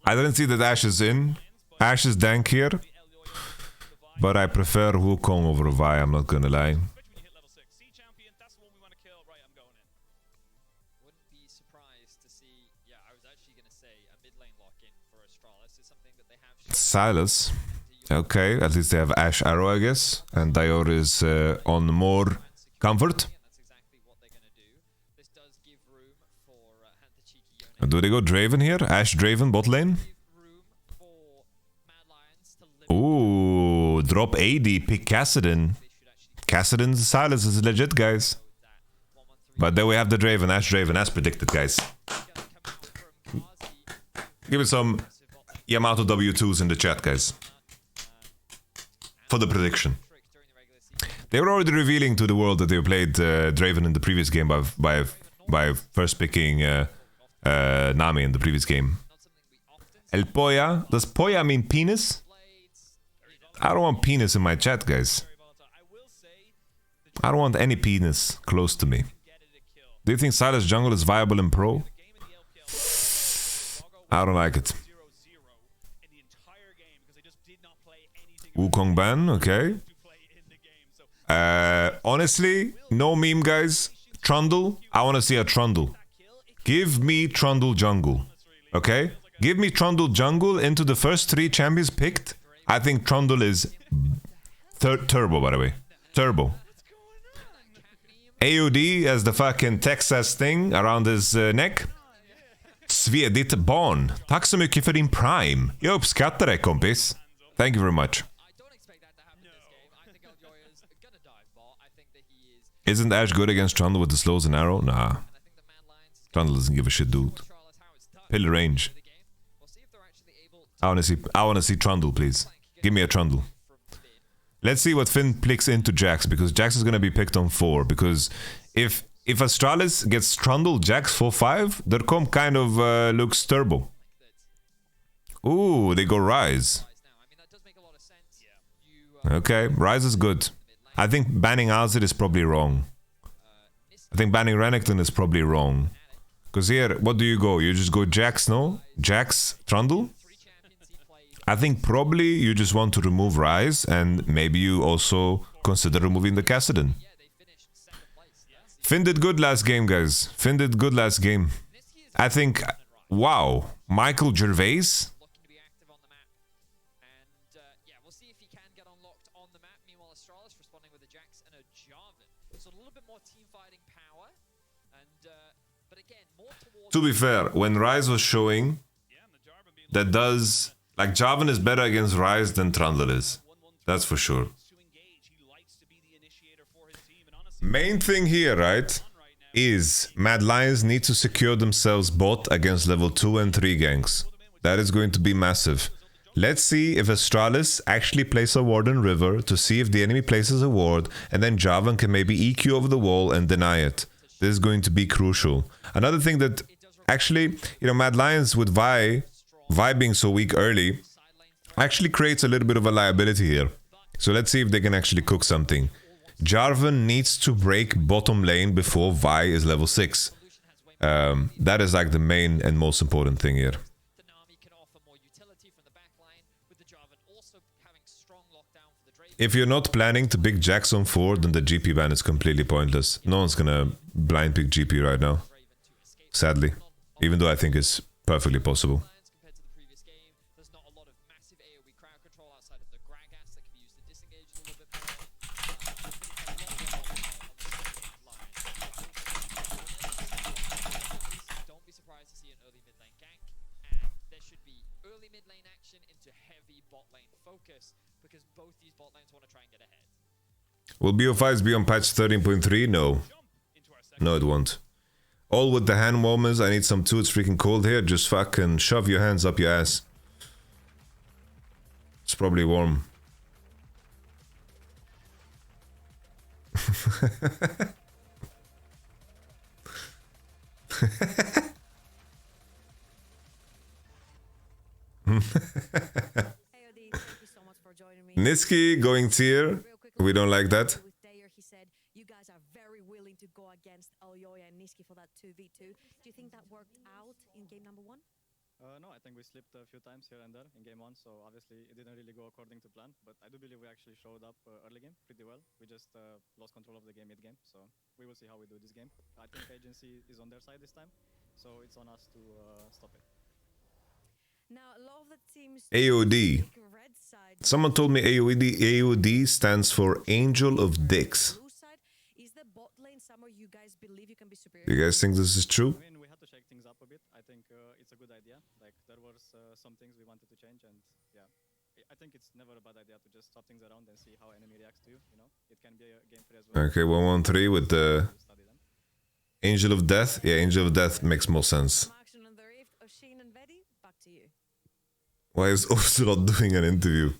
I didn't see that Ashe is in. Ashe is dank here. But I prefer Wukong over Vi, I'm not gonna lie. Silas. Okay, at least they have Ashe Arrow, I guess. And Dior is on more comfort. Do they go Draven here? Ashe Draven bot lane? Ooh, drop AD, pick Kassadin. Kassadin's Silas is legit, guys. But then we have the Draven, Ashe Draven, as predicted, guys. Give it some Yamato W2s in the chat, guys. For the prediction. They were already revealing to the world that they played Draven in the previous game by first picking Nami in the previous game. El Poya. Does Poya mean penis? I don't want penis in my chat, guys. I don't want any penis close to me. Do you think Silas Jungle is viable in Pro? I don't like it. Wukong ban, okay. Honestly, no meme, guys. Trundle, I want to see a Trundle. Give me Trundle jungle, okay? Give me Trundle jungle into the first 3 champions picked. I think Trundle is turbo, by the way. Turbo. AOD as the fucking Texas thing around his neck. Svedit barn. Tack så mycket för din prime. Jag uppskattar det, kompis. Thank you very much. Isn't Ashe good against Trundle with the slows and arrow? Nah. Trundle doesn't give a shit, dude. Pill range. I wanna see Trundle, please. Give me a Trundle. Let's see what Finn picks into Jax, because Jax is gonna be picked on 4. Because if Astralis gets Trundle Jax 4-5, their comp kind of looks turbo. Ooh, they go Rise. Okay, Rise is good. I think banning Azir is probably wrong. I think banning Renekton is probably wrong. Because here, what do you go? You just go Jax, no? Jax, Trundle? I think probably you just want to remove Rise, and maybe you also consider removing the Kassadin. Finn did good last game, guys. Finn did good last game. I think, wow, Michael Gervais? To be fair, when Rise was showing, that does... Like, Jarvan is better against Rise than Trundle is. That's for sure. Main thing here, right, is Mad Lions need to secure themselves bot against level 2 and 3 ganks. That is going to be massive. Let's see if Astralis actually plays a ward in River to see if the enemy places a ward, and then Jarvan can maybe EQ over the wall and deny it. This is going to be crucial. Another thing that actually, you know, Mad Lions with Vi being so weak early actually creates a little bit of a liability here. So let's see if they can actually cook something. Jarvan needs to break bottom lane before Vi is level 6. That is like the main and most important thing here. If you're not planning to pick Jax on 4, then the GP ban is completely pointless. No one's gonna blind pick GP right now. Sadly. Even though I think it's perfectly possible. Will BO5s be on patch 13.3? No. No, it won't. All with the hand warmers. I need some too. It's freaking cold here. Just fucking shove your hands up your ass. It's probably warm. Niski going tier. We don't like that. He said you guys are very willing to go against Elyoya and Niski for that 2v2. Do you think that worked out in game number 1? No, I think we slipped a few times here and there in game one, so obviously it didn't really go according to plan. But I do believe we actually showed up early game pretty well. We just lost control of the game mid-game, so we will see how we do this game. I think agency is on their side this time, so it's on us to stop it. Now, a lot of the teams AOD. take red side. Someone told me AOD stands for Angel of Dicks. Blue side, is the bot lane somewhere you guys believe you can be superior? Do you guys think this is true? I mean, we had to shake things up a bit. I think it's a good idea. Like, there was some things we wanted to change, and yeah. I think it's never a bad idea to just swap things around and see how enemy reacts to you, you know? It can be a game 3 as well. Okay, 113 with the Study them. Angel of Death. Yeah, Angel of Death makes more sense. Some action on the rift. Oshin and Betty, back to you. Why is Ocelot doing an interview?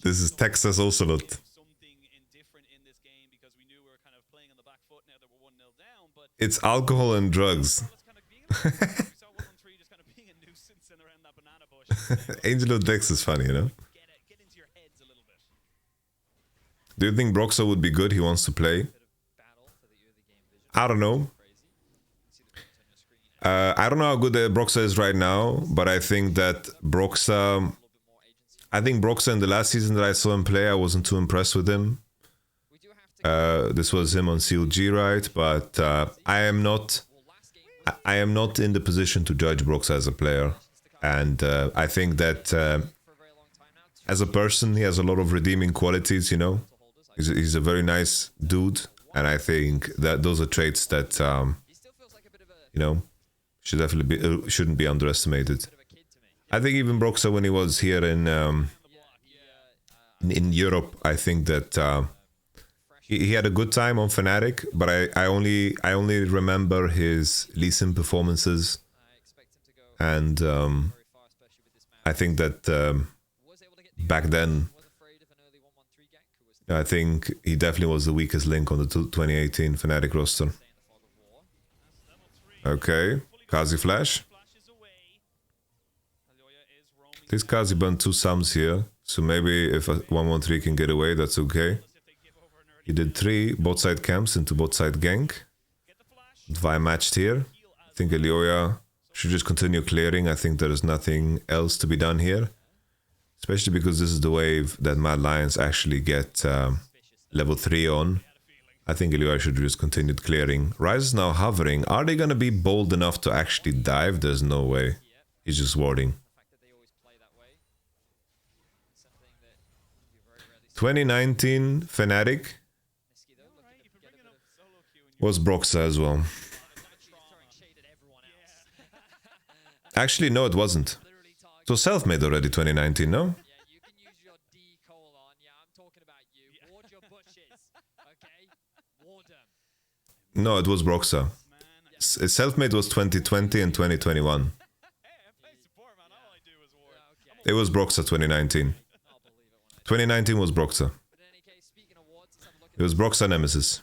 This is Texas Ocelot. It's alcohol and drugs. Angel of Dex is funny, you know? Do you think Broxah would be good? He wants to play. I don't know. I don't know how good Broxah is right now, but I think that Broxah... I think Broxah in the last season that I saw him play, I wasn't too impressed with him. This was him on CLG, right? But I am not in the position to judge Broxah as a player. And I think that as a person, he has a lot of redeeming qualities, you know? He's a very nice dude. And I think that those are traits that, you know, shouldn't be underestimated. I think even Broxah, when he was here in Europe, I think that he had a good time on Fnatic, but I only remember his LEC performances, and I think that back then, I think he definitely was the weakest link on the 2018 Fnatic roster. Okay, Kazi Flash. This Kazi burned 2 sums here, so maybe if 113 can get away, that's okay. He did 3 bot side camps into bot side gank. Vi matched here. I think Elioya should just continue clearing. I think there is nothing else to be done here. Especially because this is the wave that Mad Lions actually get level 3 on. I think Elioya should just continue clearing. Ryze is now hovering. Are they gonna be bold enough to actually dive? There's no way. He's just warding. 2019 Fnatic was Broxah as well. Actually, no, it wasn't. So self-made already 2019, no? No, it was Broxah. Self-made was 2020 and 2021. It was Broxah 2019. 2019 was Broxah. It was Broxah Nemesis.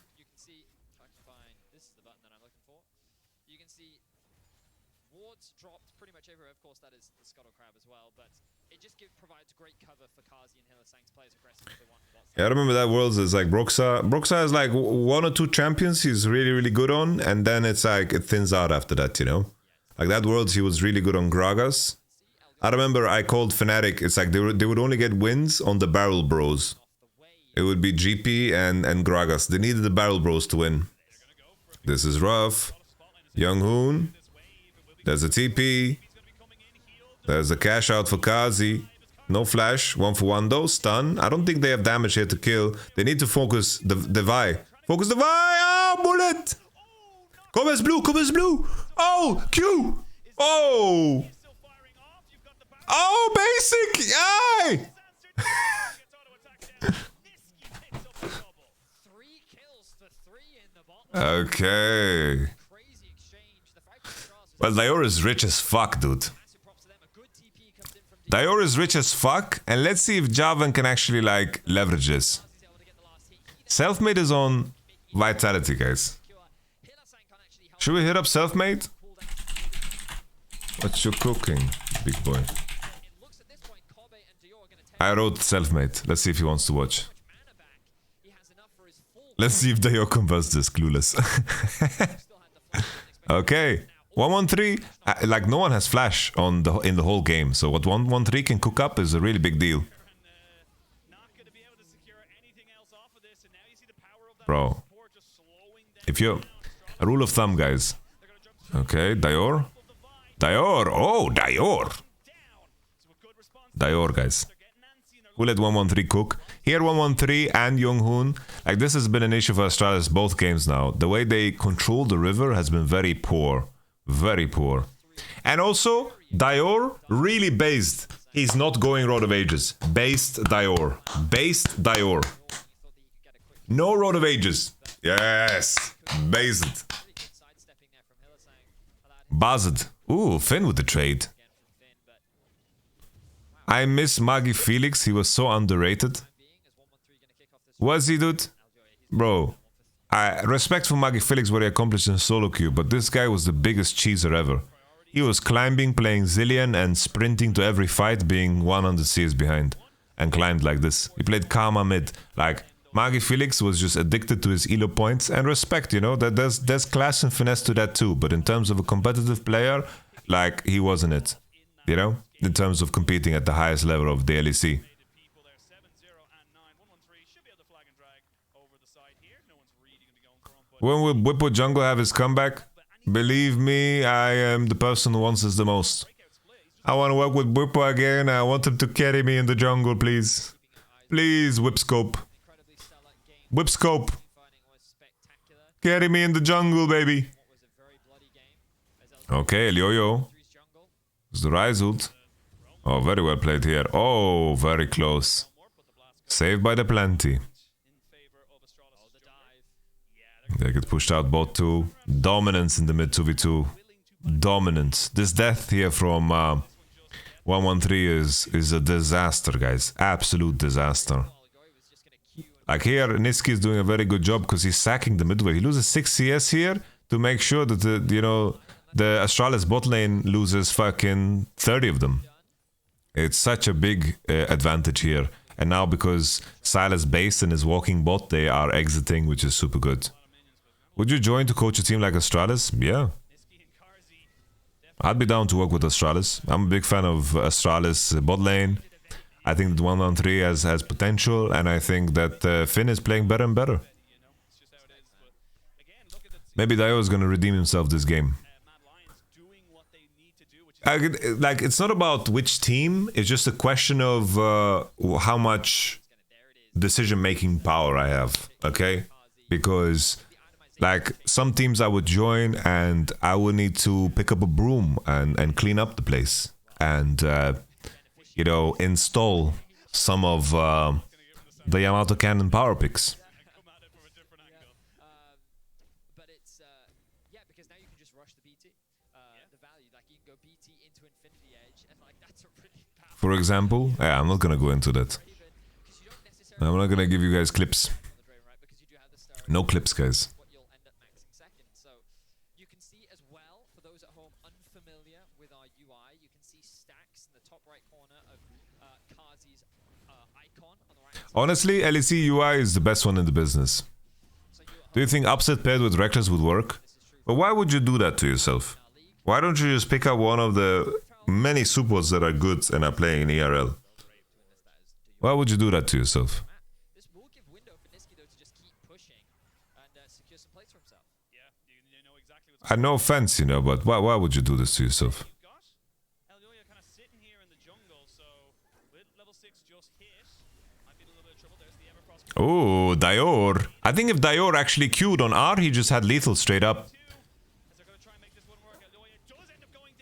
Yeah, I remember that Worlds is like Broxah. Broxah has like 1 or 2 champions he's really, really good on, and then it's like it thins out after that, you know? Like that Worlds, he was really good on Gragas. I remember I called Fnatic, it's like they would only get wins on the Barrel Bros. It would be GP and Gragas. They needed the Barrel Bros to win. This is rough. Young Hoon. There's a TP. There's a cash out for Kazi. No flash. 1 for 1 though. Stun. I don't think they have damage here to kill. They need to focus the Vi. Focus the Vi! Oh, bullet! Cobbles blue! Cobbles blue! Oh! Q! Oh! Oh, basic! Aye! Okay. Well, Dior is rich as fuck, dude. Dior is rich as fuck, and let's see if Javan can actually, like, leverage this. Selfmade is on Vitality, guys. Should we hit up Selfmade? What you cooking, big boy? I wrote Selfmade. Let's see if he wants to watch. Let's see if Dior converts this, clueless. Okay. 113, like no one has flash on in the whole game. So what 113 can cook up is a really big deal. Bro, if you're a rule of thumb, guys. Okay, Dior. Dior. Oh, Dior. Dior, guys. Who let 113 cook? Here 113 and Young-hoon. Like, this has been an issue for Astralis both games now. The way they control the river has been very poor. Very poor. And also, Dior really based. He's not going Road of Ages. Based Dior. Based Dior. No Road of Ages. Yes. Based. Buzzed. Ooh, Finn with the trade. I miss Magi Felix. He was so underrated. Was he, dude? Bro. I respect for Magi Felix what he accomplished in solo queue, but this guy was the biggest cheeser ever. He was climbing, playing Zillion, and sprinting to every fight, being 100 CS behind. And climbed like this. He played Karma mid. Like, Magi Felix was just addicted to his elo points, and respect, you know, that there's class and finesse to that too, but in terms of a competitive player, like, he wasn't it, you know, in terms of competing at the highest level of the LEC. When will Bwipo Jungle have his comeback? Believe me, I am the person who wants this the most. I want to work with Bwipo again. I want him to carry me in the jungle, please. Please, Whipscope. Whipscope. Carry me in the jungle, baby. Okay, Elioyo. It's the Rise ult. Oh, very well played here. Oh, very close. Saved by the plenty. They get pushed out bot 2. Dominance in the mid 2v2. Dominance. This death here from 113 is a disaster, guys. Absolute disaster. Like here, Niski is doing a very good job because he's sacking the midway. He loses 6 CS here to make sure that the Astralis bot lane loses fucking 30 of them. It's such a big advantage here. And now because Silas based and is walking bot, they are exiting, which is super good. Would you join to coach a team like Astralis? Yeah. I'd be down to work with Astralis. I'm a big fan of Astralis bot lane. I think that 113 has potential, and I think that Finn is playing better and better. Maybe Dio is gonna redeem himself this game. Like, it's not about which team, it's just a question of how much decision-making power I have, okay? Because, like, some teams I would join and I would need to pick up a broom and clean up the place. And, you know, install some of the YamatoCannon power picks. For example, yeah, I'm not gonna go into that. I'm not gonna give you guys clips. No clips, guys. Honestly, LEC UI is the best one in the business. Do you think Upset paired with Reckless would work? But why would you do that to yourself? Why don't you just pick up one of the many supports that are good and are playing in ERL? Why would you do that to yourself? I no offense, you know, but why would you do this to yourself? Oh, Dior. I think if Dior actually queued on R, he just had lethal straight up.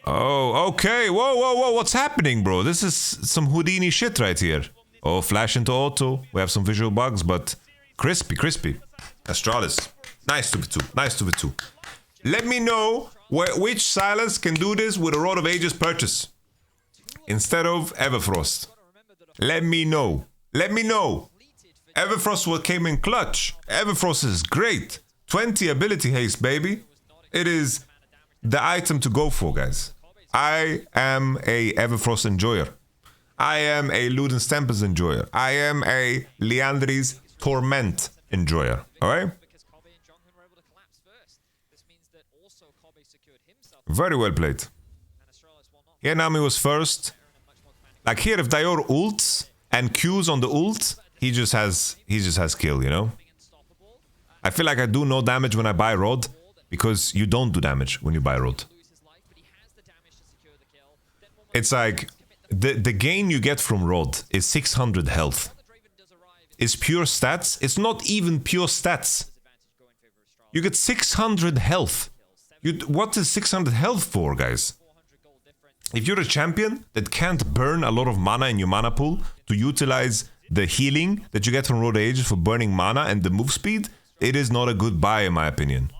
Oh, okay. Whoa, whoa, whoa. What's happening, bro? This is some Houdini shit right here. Oh, flash into auto. We have some visual bugs, but crispy, crispy. Astralis. Nice 2v2. Nice 2v2. Let me know which Silence can do this with a Road of Ages purchase instead of Everfrost. Let me know. Let me know. Everfrost what came in clutch. Everfrost is great. 20 ability haste, baby. It is the item to go for, guys. I am a Everfrost enjoyer. I am a Luden Stampers enjoyer. I am a Leandri's Torment enjoyer. Alright? Very well played. Here Nami was first. Like here, if Dior ults and Qs on the ult, he just has kill, you know? I feel like I do no damage when I buy Rod, because you don't do damage when you buy Rod. It's like, the gain you get from Rod is 600 health. It's pure stats. It's not even pure stats. You get 600 health. What is 600 health for, guys? If you're a champion that can't burn a lot of mana in your mana pool to utilize the healing that you get from Road Ages for burning mana and the move speed, it is not a good buy in my opinion.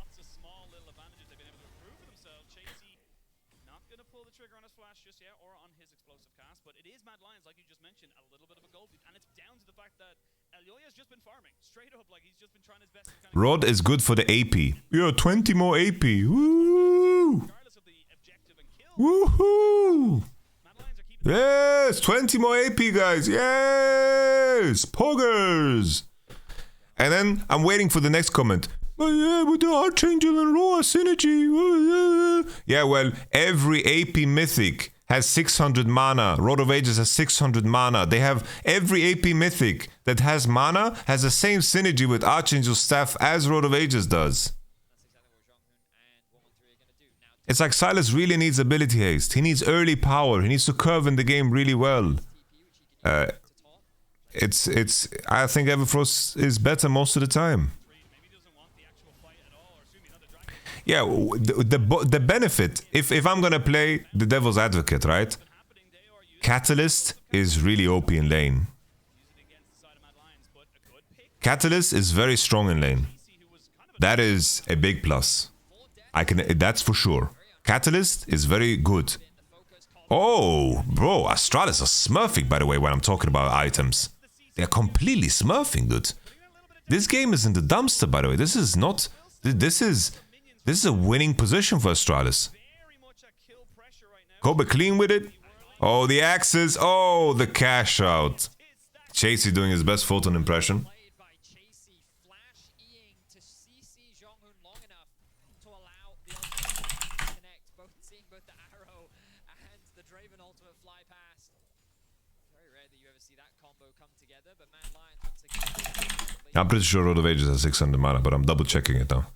Rod is good for the AP. Yeah, 20 more AP. Woo! Woohoo! Yes, 20 more AP, guys. Yes, poggers. And then I'm waiting for the next comment. Oh yeah, with the Archangel and Roa synergy. Yeah, well, every AP mythic has 600 mana. Rod of Ages has 600 mana. They have every AP mythic that has mana has the same synergy with Archangel Staff as Rod of Ages does. It's like Sylas really needs ability haste. He needs early power. He needs to curve in the game really well. I think Everfrost is better most of the time. Yeah, the benefit, if I'm gonna play the devil's advocate, right? Catalyst is really OP in lane. Catalyst is very strong in lane. That is a big plus. That's for sure. Catalyst is very good. Oh, bro, Astralis are smurfing, by the way, when I'm talking about items. They're completely smurfing, dude. This game is in the dumpster, by the way. This is not... This is a winning position for Astralis. Kobe clean with it. Oh, the axes. Oh, the cash out. Chasey doing his best Photon impression. I'm pretty sure Road of Ages has 600 mana, but I'm double checking it now.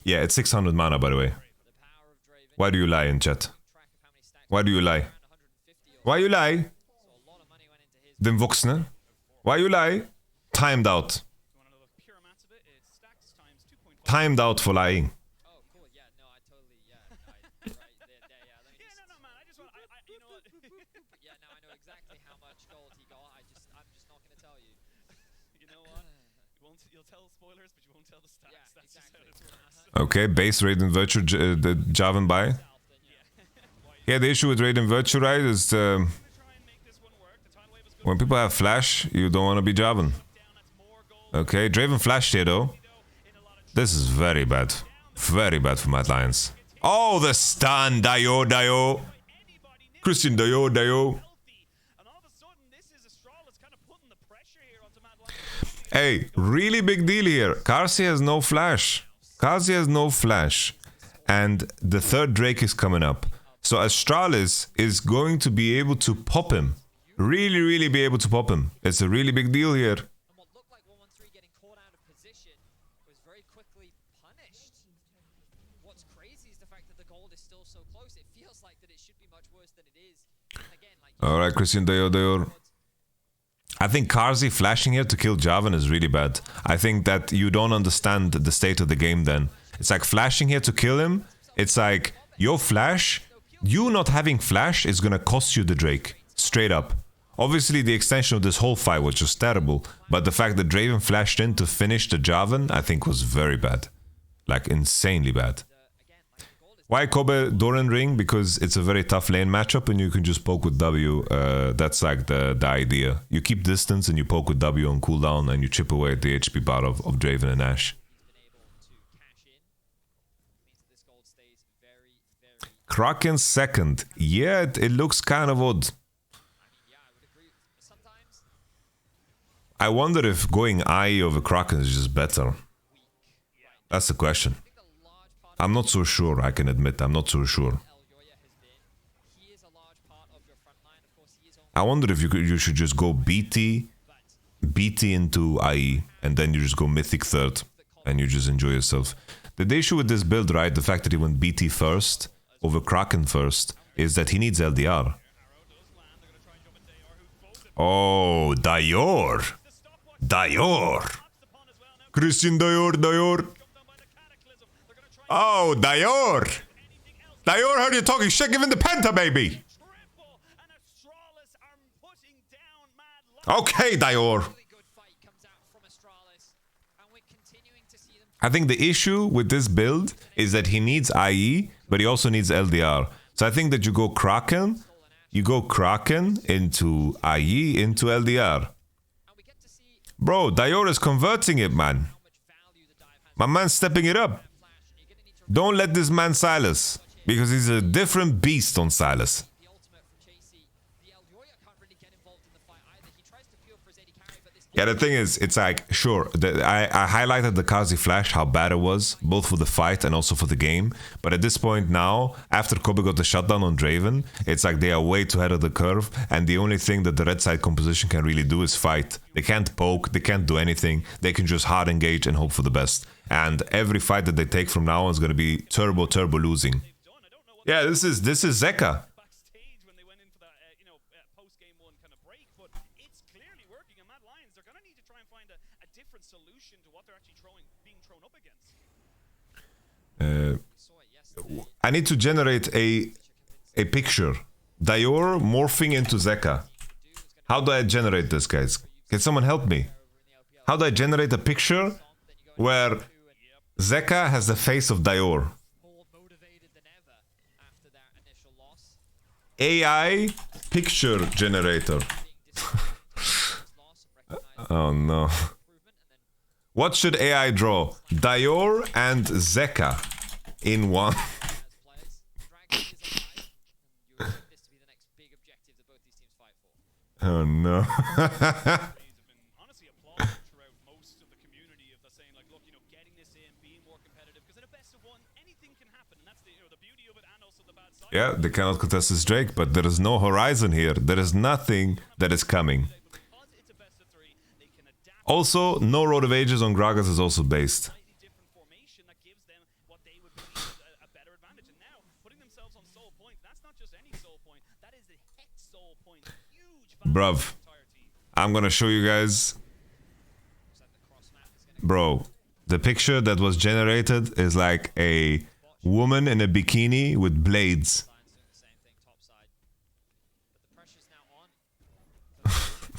Yeah, it's 600 mana, by the way. Why do you lie in chat? Why do you lie? Why you lie? Den Voxne? Why you lie? Timed out. Timed out for lying. Okay, base Radiant Virtue, the Javan buy. Yeah, the issue with Radiant Virtue, right, is when people have flash, you don't want to be Javan. Okay, Draven flashed here though. This is very bad. Very bad for Mad Lions. Oh, the stun! Dio. Christian Dio. Hey, really big deal here. Karsi has no flash. Kazi has no flash, and the third Drake is coming up. So Astralis is going to be able to pop him. Really be able to pop him. It's a really big deal here. What looked like 113 getting caught out of position was very quickly punished. What's crazy is the fact that the gold is still so close. It feels like that it should be much worse than it is. Again, like alright, Christian Dior. I think Karzi flashing here to kill Javan is really bad. I think that you don't understand the state of the game then. It's like flashing here to kill him. It's like your flash, you not having flash is gonna cost you the Drake. Straight up. Obviously the extension of this whole fight was just terrible. But the fact that Draven flashed in to finish the Javan, I think was very bad. Like insanely bad. Why Kobe Doran Ring? Because it's a very tough lane matchup and you can just poke with W. That's like the idea. You keep distance and you poke with W on cooldown and you chip away at the HP bar of Draven and Ashe. Kraken second. Yeah, it looks kind of odd. I wonder if going IE over Kraken is just better. That's the question. I'm not so sure, I can admit. I'm not so sure. I wonder if you should just go BT into IE, and then you just go Mythic third, and you just enjoy yourself. The issue with this build, right, the fact that he went BT first over Kraken first, is that he needs LDR. Oh, Dior! Dior! Christian Dior! Oh, Dior! Dior heard you talking shit, give him the Penta, baby! Okay, Dior! I think the issue with this build is that he needs IE, but he also needs LDR. So I think that you go Kraken into IE into LDR. Bro, Dior is converting it, man. My man's stepping it up. Don't let this man Silas, because he's a different beast on Silas. Yeah, the thing is, it's like, sure, I highlighted the Kazi Flash, how bad it was, both for the fight and also for the game. But at this point now, after Kobe got the shutdown on Draven, it's like they are way too ahead of the curve, and the only thing that the red side composition can really do is fight. They can't poke, they can't do anything, they can just hard engage and hope for the best. And every fight that they take from now on is going to be turbo losing. Yeah, this is Zeka. I need to generate a picture. Dior morphing into Zeka. How do I generate this, guys? Can someone help me? How do I generate a picture where Zeka has the face of Dior? AI picture generator. Oh no. What should AI draw? Dior and Zeka in one. Oh no. Yeah, they cannot contest this Drake, but there is no horizon here. There is nothing that is coming. Also, no Road of Ages on Gragas is also based. Bruv, I'm gonna show you guys. Bro, the picture that was generated is like a woman in a bikini with blades.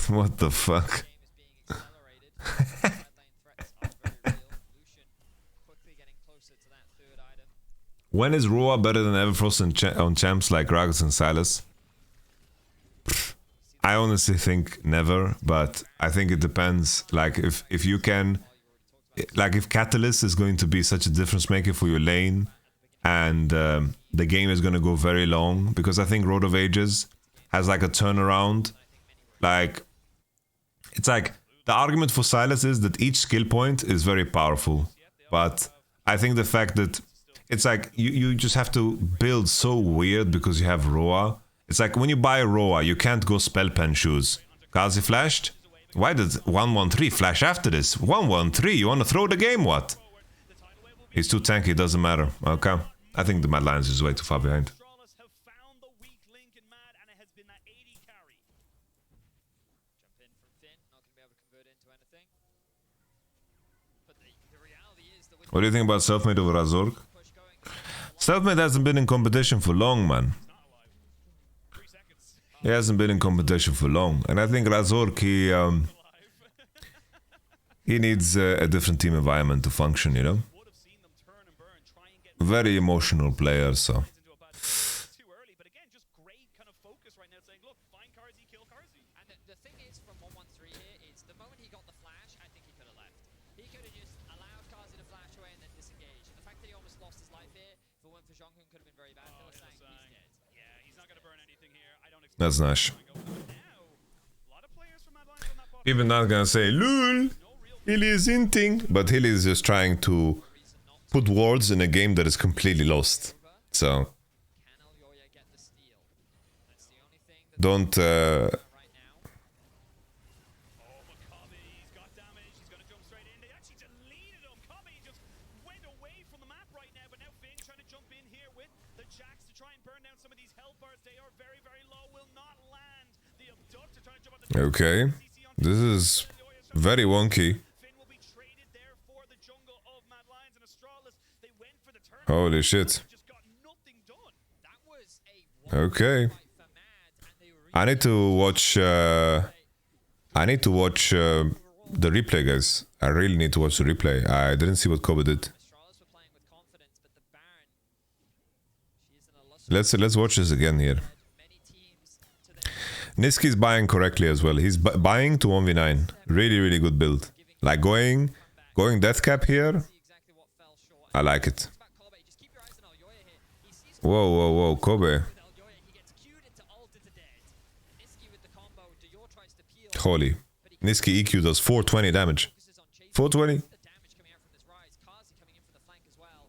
What the fuck? When is Roa better than Everfrost on champs like Gragas and Silas? I honestly think never, but I think it depends. Like if you can, like if Catalyst is going to be such a difference maker for your lane, and the game is going to go very long, because I think Road of Ages has like a turnaround. Like it's like the argument for Silas is that each skill point is very powerful, but I think the fact that it's like you just have to build so weird because you have Roa. It's like when you buy Roa, you can't go spell pen shoes. Kazi flashed? Why did 113 flash after this? 113, you wanna throw the game, what? He's too tanky, doesn't matter. Okay. I think the Mad Lions is way too far behind. What do you think about Selfmade over Razork? Selfmade hasn't been in competition for long, man. He hasn't been in competition for long, and I think Razork, he needs a different team environment to function, you know? Very emotional player, so. That's nice. People not gonna say, lol, Hilly is inting. But Hilly is just trying to put words in a game that is completely lost. So, Can Elyoya get the steal? That's the only thing that don't... right now. Oh, but Kobe, he's got damage. He's gonna jump straight in. They actually deleted him. Kobe just went away from the map right now. But now Finn trying to jump in here with the Jacks to try and burn down some of these health bars. They are very, very low. Will not land. The Abductor trying to jump on the Okay. This is very wonky. Finn will be traded there for the jungle of Mad Lions and Astralis. They went for the turn. Holy shit. Just got nothing done. That was a Okay. fight for Mad, and they were I need to watch... the replay, guys. I really need to watch the replay. I didn't see what Kobe did. Astralis were playing with confidence, but the Baron, she's an illustrious Let's watch this again here. many teams to their Niski's buying correctly as well. He's buying to 1v9. Really, really good build. Like going death cap here. see exactly what fell short. I like it. Back Kobe, just keep your eyes on Elyoya here. He sees Whoa, Kobe. with Elyoya, he gets queued into ult into dead. Niski with the combo, Dior tries to peel. Holy. Niski EQ does 420 damage. Focuses on chasing 420? the damage coming out from this rise. Kazi coming in for the flank as well.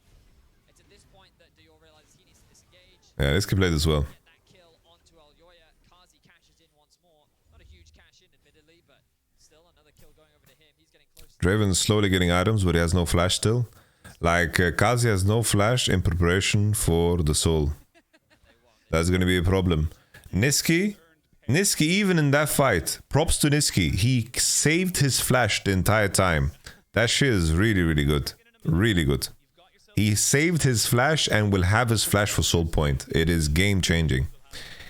It's at this point that Dior realizes he needs to disengage. Yeah, Niski played as well. Get that kill onto Elyoya. Kazi cashes in once more. Not a huge cash in, admittedly, but still another kill going over to him. He's getting close to Draven's slowly getting items, but he has no flash still. Like, Kazi has no flash in preparation for the soul. That's gonna be a problem. Niski, even in that fight, props to Niski. He saved his flash the entire time. That shit is really, really good. Really good. He saved his flash and will have his flash for soul point. It is game changing.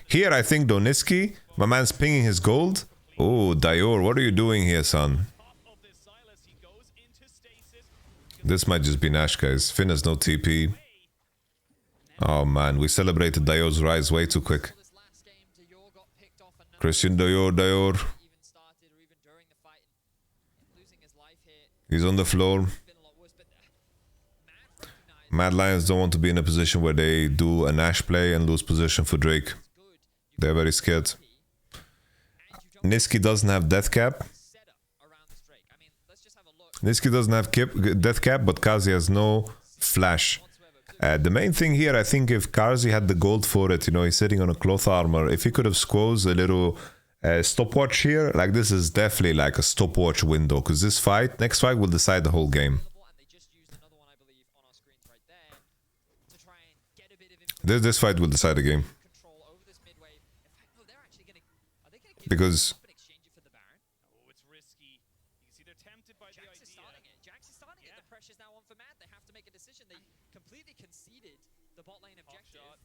Here, I think, though, Niski, my man's pinging his gold. Oh, Dior, what are you doing here, son? Top of this Silas, he goes into stasis. This might just be Nash, guys. Finn has no TP. Oh, man, we celebrated Dior's rise way too quick. this last game. Dior got picked off another Christian Dior. even started or even during the fight. Losing his life here. He's on the floor. Been a lot worse, but Mad recognized Mad Lions don't want to be in a position where they do a Nash play and lose position for Drake. good. They're very scared. And you don't Niski doesn't have death cap. set up around this Drake. I mean, let's just have a look. Niski doesn't have death cap, but Kazi has no flash. The main thing here, I think if Kazi had the gold for it, you know, he's sitting on a cloth armor. If he could have squozed a little stopwatch here, like this is definitely like a stopwatch window. Because this next fight will decide the whole game. And they just used another one, I believe, on our screens right there to try and get a bit of information This fight will decide the game. control over this mid wave. In fact, no, they're actually going to. Are they going to give Because up and exchange it for the Baron? Oh, it's risky. You can see they're tempted by the Jax is idea. starting it. Jax is starting it. Yeah. The pressure's now on for Mad. They have to make a decision. They completely conceded the bot lane Top objective. shot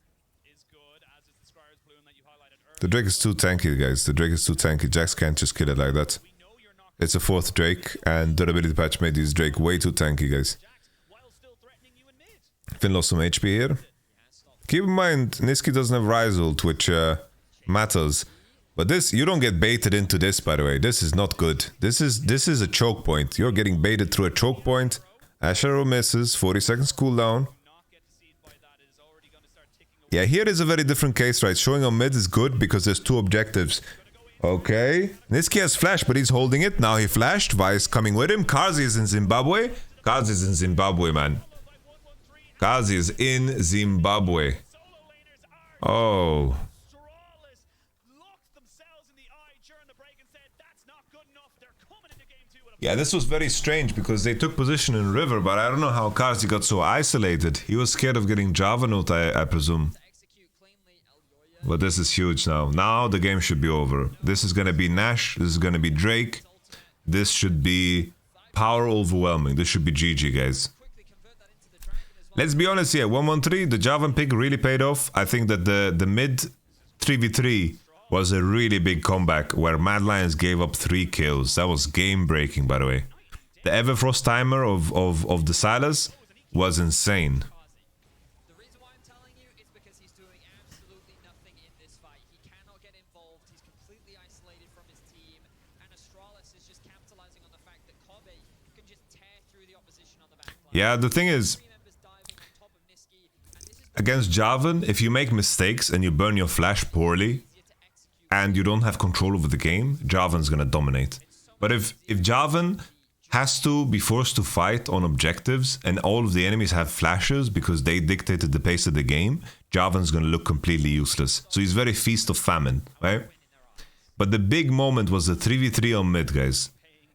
is good, as is the Squire's Bloom that you highlighted earlier. The Drake is too tanky, guys. The Drake is too tanky. Jax can't just kill it like that. We know you're not It's a fourth Drake, and durability patch made this Drake way too tanky, guys. Jax while still threatening you in mid. Finn lost some HP here. Keep in mind, Niski doesn't have Rise ult, which matters. But this, you don't get baited into this, by the way. This is not good. This is a choke point. You're getting baited through a choke point. Asherro misses, 40 seconds cooldown. Not get deceived by that. It is already going to start ticking away. Yeah, here is a very different case, right? Showing on mid is good because there's two objectives. Okay. Niski has flash, but he's holding it. Now he flashed. Vice coming with him. Kazi is in Zimbabwe. Kazi is in Zimbabwe, man. Kazi is in Zimbabwe. Solo laners are Oh. Astralis locked themselves in the eye during the break and said that's not good enough. They're coming into game 2 with a Yeah, this was very strange because they took position in river, but I don't know how Kazi got so isolated. He was scared of getting Java Note, I presume. Execute cleanly. Elyoya But this is huge now. Now the game should be over. This is gonna be Nash. This is gonna be Drake. This should be power overwhelming. This should be GG, guys. quickly convert that into the dragon as well. Let's be honest here. 113, the Javan pick really paid off. I think that the mid 3v3 was a really big comeback where Mad Lions gave up 3 kills. That was game breaking, by the way. The Everfrost timer of the Silas was insane. The reason why I'm telling you is because he's doing absolutely nothing in this fight. He cannot get involved. He's completely isolated from his team. And Astralis is just capitalizing on the fact that Kobe can just tear through the opposition on the backline. Yeah, the thing is, 3 members diving on top of Niski. And this is against Javan, if you make mistakes and you burn your flash poorly easier to execute. and you don't have control over the game, Javan's gonna dominate. So But if Jarvan has to be forced to fight on objectives and all of the enemies have flashes because they dictated the pace of the game, Jarvan's gonna look completely useless. So he's very feast of famine, right? But the big moment was the 3v3 on mid, guys.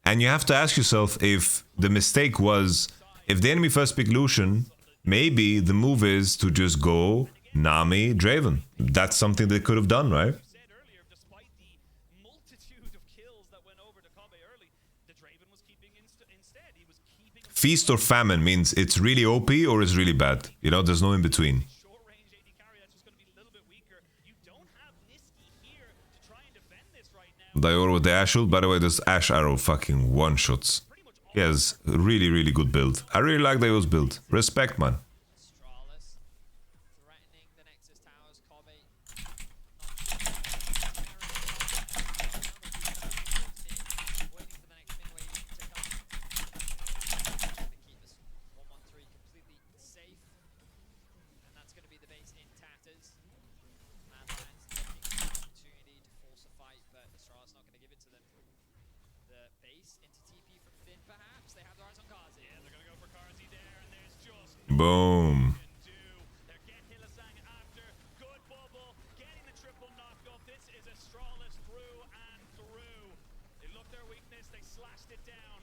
And you have to ask yourself if the mistake was, if the enemy first pick Lucian, maybe the move is to just go Nami, Draven. That's something they could have done, right? Said earlier, despite the multitude of kills that went over to Kobe early, the Draven was keeping instead. He was keeping Feast or famine means it's really OP or it's really bad. You know, there's no in between. short range AD carry that's just going to be a little bit weaker. You don't have Niski here to try and defend this right now. Dior with the Ash ult. By the way, this Ash arrow fucking one-shots. He has a really, really good build. I really like Dior's build. Respect, man. Astralis threatening the Nexus towers. Kobe waiting for the next min wave to come. Gonna keep this 1-1-3 completely safe, and that's going to be the base in tatters. Mad Lions looking for an opportunity to force a fight, but Astralis not going to give it to them. The base into TP from Finn, perhaps. They have their eyes on Gazi. Yeah, they're going to go for Karzi there, and there's just Boom. do. They're getting Hillisang after. Good bubble. Getting the triple knock off. This is Astralis through and through. They looked their weakness. They slashed it down.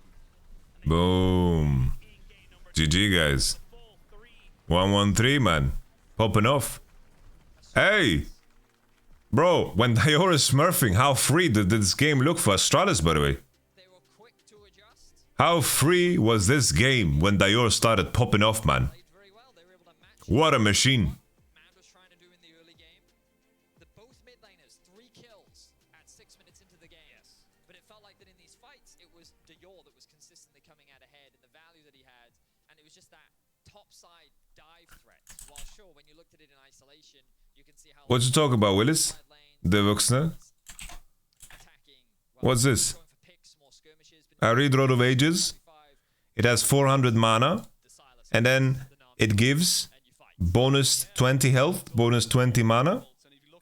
Boom. In-game number GG, guys. full 3. 1-1-3, man. Popping off. Hey! Bro, when Dior is smurfing, how free did this game look for Astralis, by the way? They were quick to adjust. How free was this game when Dior started popping off, man? Played very well. They were able to match What a machine. Mad was trying to do in the early game. Both mid laners, 3 kills at 6 minutes into the game. Yes. But it felt like that in these fights, it was Dior that was consistently coming out ahead and the value that he had. And it was just that top side dive threat. While sure, when you looked at it in isolation, you can see how What you talk about, Willis? side lanes The Vuxner? attacking. Well, What's this? going for picks, more skirmishes. Been A Read Road of Ages. 35, It has 400 mana. the Silas, And then it gives and you fight. bonus 20 health, bonus 20 mana.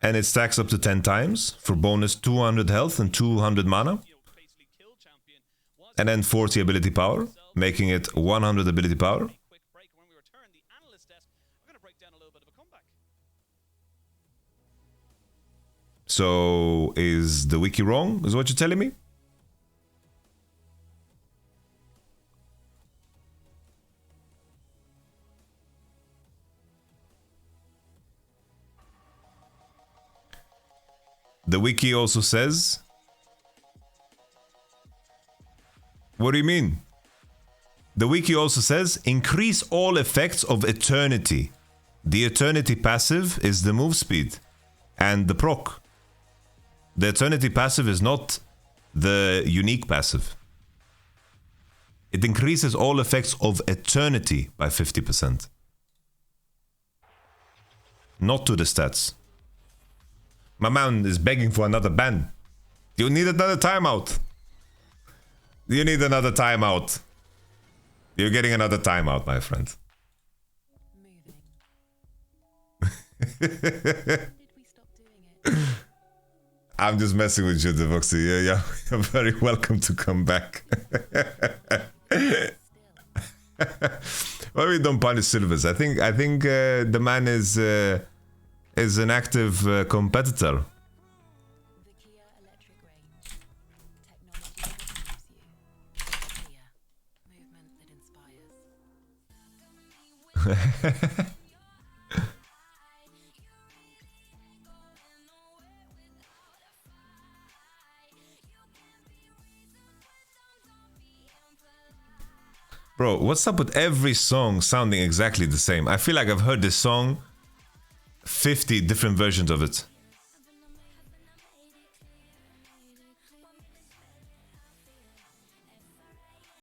And it stacks up to 10 times for bonus 200 health and 200 mana. Basically kill champion. Was And then 40 ability power, making it 100 ability power. a quick break. When we return, the analyst desk are going to break down a little bit of a comeback. So, is the wiki wrong, is what you're telling me? The wiki also says... What do you mean? The wiki also says, increase all effects of Eternity. The Eternity passive is the move speed and the proc. The Eternity passive is not the unique passive. It increases all effects of Eternity by 50%. Not to the stats. My man is begging for another ban. You need another timeout. You need another timeout. You're getting another timeout, my friend. Moving. When did we stop doing it? I'm just messing with you, Devoxy. Yeah, you're very welcome to come back. Well, we don't punish Silvers. I think the man is an active competitor. The Kia electric range. Technology that moves you. Kia. Movement that inspires. Bro, what's up with every song sounding exactly the same? I feel like I've heard this song 50 different versions of it.